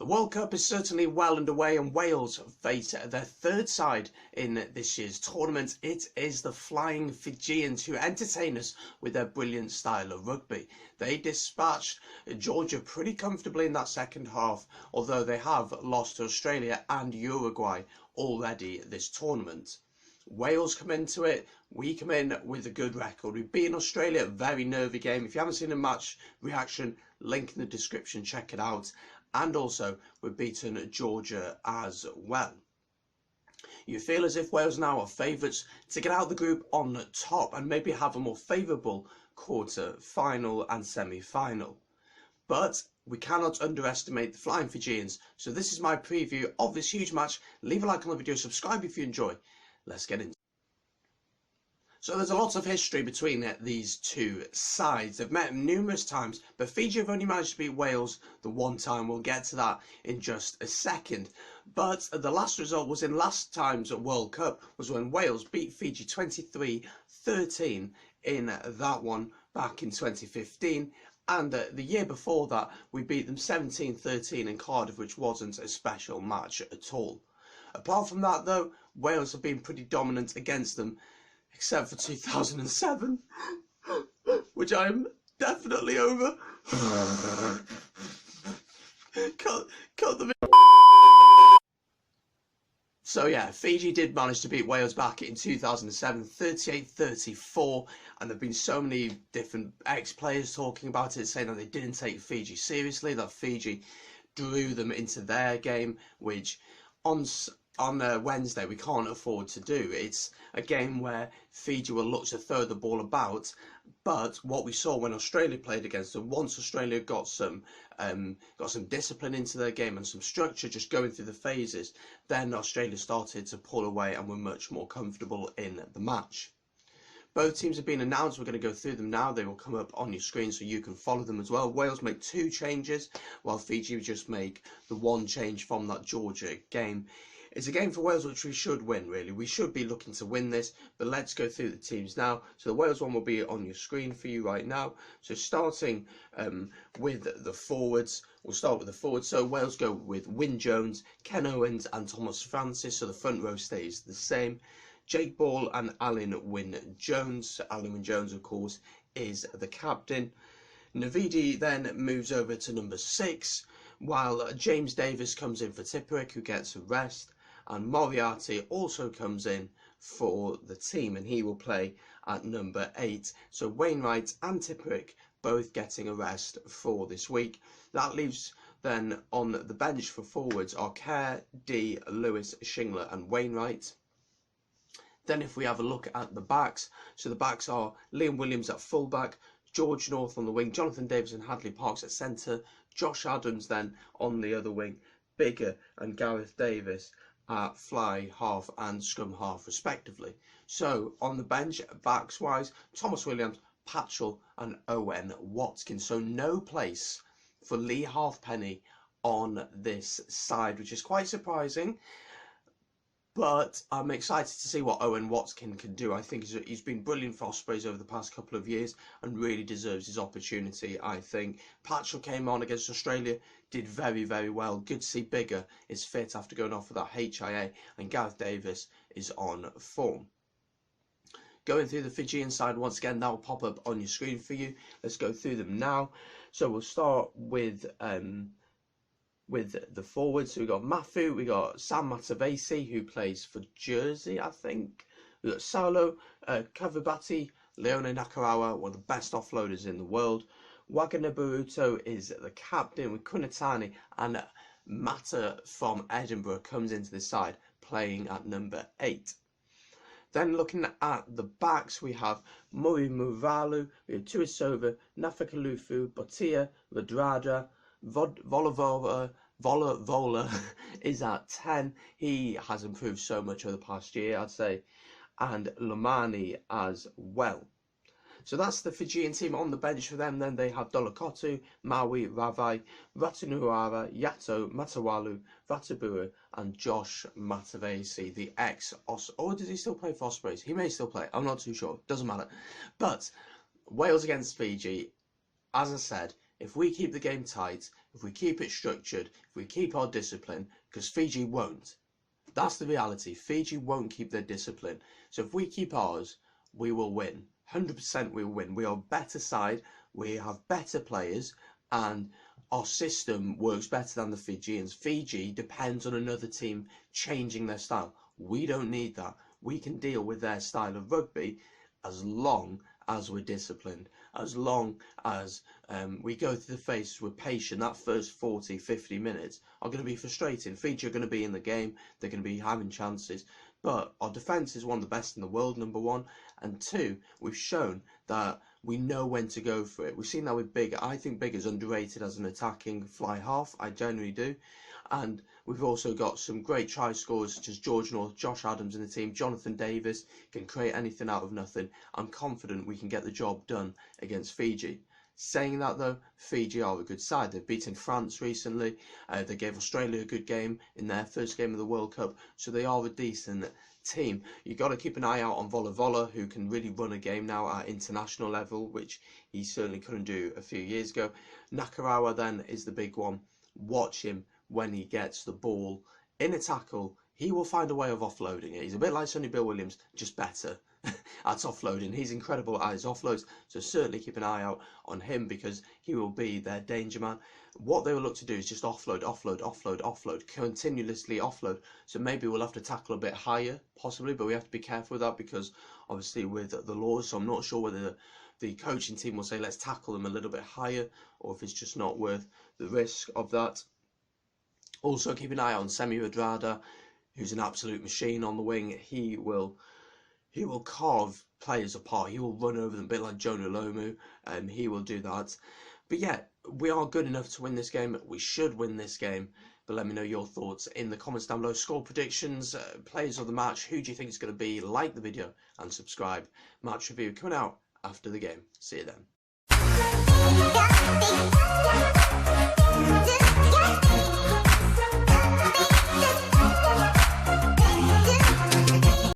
The World Cup is certainly well underway and Wales face their third side in this year's tournament. It is the Flying Fijians who entertain us with their brilliant style of rugby. They dispatched Georgia pretty comfortably in that second half, although they have lost to Australia and Uruguay already this tournament. Wales come into it, we come in with a good record. We've beaten Australia, a very nervy game. If you haven't seen a match reaction, link in the description, check it out. And also, we've beaten Georgia as well. You feel as if Wales now are favourites to get out of the group on top and maybe have a more favourable quarter, final and semi-final. But we cannot underestimate the Flying Fijians. So this is my preview of this huge match. Leave a like on the video, subscribe if you enjoy. Let's get into it. So there's a lot of history between these two sides. They've met numerous times, but Fiji have only managed to beat Wales the one time. We'll get to that in just a second. But the last result was in last time's World Cup, was when Wales beat Fiji 23-13 in that one back in 2015. And the year before that, we beat them 17-13 in Cardiff, which wasn't a special match at all. Apart from that, though, Wales have been pretty dominant against them, except for 2007, which I'm definitely over. cut the video. So yeah, Fiji did manage to beat Wales back in 2007, 38-34, and there have been so many different ex-players talking about it, saying that they didn't take Fiji seriously, that Fiji drew them into their game, which on Wednesday we can't afford to do. It's a game where Fiji will look to throw the ball about, but what we saw when Australia played against them, once Australia got some discipline into their game and some structure, just going through the phases, then Australia started to pull away and were much more comfortable in the match. Both teams have been announced. We're going to go through them now. They will come up on your screen so you can follow them as well. Wales make 2 changes, while Fiji just make the 1 change from that Georgia game. It's a game for Wales which we should win, really. We should be looking to win this, but let's go through the teams now. So the Wales one will be on your screen for you right now. So starting with the forwards, we'll start with the forwards. So Wales go with Wyn Jones, Ken Owens and Thomas Francis, so the front row stays the same. Jake Ball and Alun Wyn Jones. Alun Wyn Jones, of course, is the captain. Navidi then moves over to number 6, while James Davis comes in for Tipuric, who gets a rest. And Moriarty also comes in for the team, and he will play at number 8. So Wainwright and Tipuric both getting a rest for this week. That leaves then on the bench for forwards are Kerr, D, Lewis, Shingler and Wainwright. Then if we have a look at the backs, so the backs are Liam Williams at fullback, George North on the wing, Jonathan Davis and Hadley Parks at centre, Josh Adams then on the other wing, Bigger and Gareth Davis at fly half and scrum half respectively. So on the bench, backs wise, Thomas Williams, Patchell and Owen Watkins. So no place for Lee Halfpenny on this side, which is quite surprising. But I'm excited to see what Owen Watkins can do. I think he's been brilliant for Ospreys over the past couple of years and really deserves his opportunity, I think. Patchell came on against Australia, did very, very well. Good to see Bigger is fit after going off with that HIA, and Gareth Davis is on form. Going through the Fijian side once again, that will pop up on your screen for you. Let's go through them now. So we'll start with the forwards. So we got Mafu, we got Sam Matavesi, who plays for Jersey, I think. We got Saulo, Kavabati, Leone Nakarawa, one of the best offloaders in the world. Wagner Baruto is the captain with Kunatani, and Mata from Edinburgh comes into the side playing at number 8. Then looking at the backs, we have Muri Muvalu, we have Tuisova, Nafakalufu, Botia, Radrada, Vola is at 10. He has improved so much over the past year, I'd say, and Lomani as well. So that's the Fijian team. On the bench for them, then they have Dolakotu, Maui, Ravai, Ratanuara, Yato, Matawalu, Vatabua, and Josh Matavesi, the or does he still play for Ospreys? He may still play, I'm not too sure, doesn't matter. But Wales against Fiji, as I said, if we keep the game tight, if we keep it structured, if we keep our discipline, because Fiji won't. That's the reality. Fiji won't keep their discipline. So if we keep ours, we will win. 100% we will win. We are a better side, we have better players, and our system works better than the Fijians. Fiji depends on another team changing their style. We don't need that. We can deal with their style of rugby as long as we're disciplined, as long as we go through the phases, we're patient. That first 40, 50 minutes are going to be frustrating. Fiji are going to be in the game, they're going to be having chances, but our defence is one of the best in the world, number one, and two, we've shown that we know when to go for it. We've seen that with Big. I think Big is underrated as an attacking fly half, I generally do. And we've also got some great try scorers such as George North, Josh Adams in the team, Jonathan Davis can create anything out of nothing. I'm confident we can get the job done against Fiji. Saying that though, Fiji are a good side. They've beaten France recently. They gave Australia a good game in their first game of the World Cup. So they are a decent team. You've got to keep an eye out on Vola Vola, who can really run a game now at international level, which he certainly couldn't do a few years ago. Nakarawa then is the big one. Watch him when he gets the ball in a tackle. He will find a way of offloading it. He's a bit like Sonny Bill Williams, just better at offloading. He's incredible at his offloads, so certainly keep an eye out on him because he will be their danger man. What they will look to do is just offload, offload, offload, offload, continuously offload. So maybe we'll have to tackle a bit higher, possibly, but we have to be careful with that because obviously with the laws, so I'm not sure whether the coaching team will say let's tackle them a little bit higher or if it's just not worth the risk of that. Also keep an eye on Semi Radrada, who's an absolute machine on the wing. He will carve players apart. He will run over them a bit like Jonah Lomu, and he will do that. But yeah, we are good enough to win this game. We should win this game. But let me know your thoughts in the comments down below. Score predictions, players of the match. Who do you think it's going to be? Like the video and subscribe. Match review coming out after the game. See you then.